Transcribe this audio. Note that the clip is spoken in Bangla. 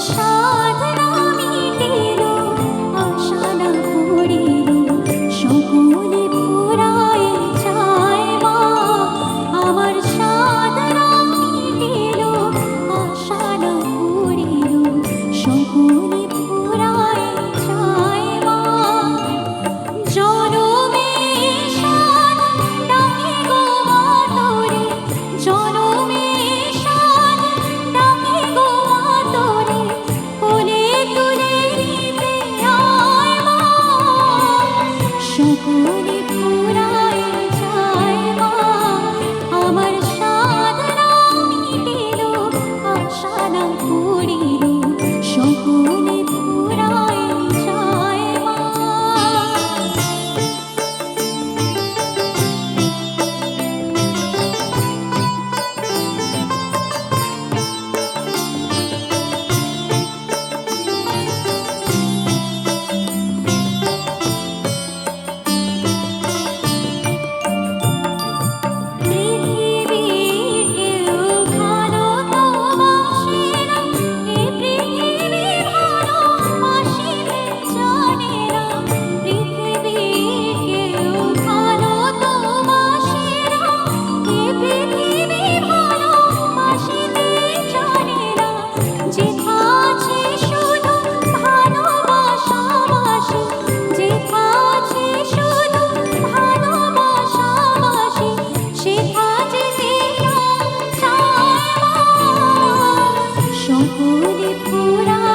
সাধনা মিটিল, আশা না পড়িল, সকলে পুরায় চায় মা। আমার সাধনা মিটিল, আশা না পড়িল, সকলে পুরায় চায় মা। জনমে সাধ ডাকে গো মা তোরে, জনমে সাধ ডাকে গো মা তোরে, কোলে তুলে নিতে আয় মা। সকলে পুরায় যায় মা, আমার সাধনা মিটিল, আশা না পড়িল, সকলে পুরায় যায় মা। পৃথিবীর কেউ ভালো তো বাসে না, এ পৃথিবী ভালোবাসিতে জানে না। পৃথিবীর কেউ ভালো তো বাসে না, এ পৃথিবী ভালোবাসিতে জানে না। যেথা আছে শুধু ভালোবাসা বাসি, যেথা আছে শুধু ভালোবাসা বাসি, সেথা যেতে চায় মা। সকলে পুরা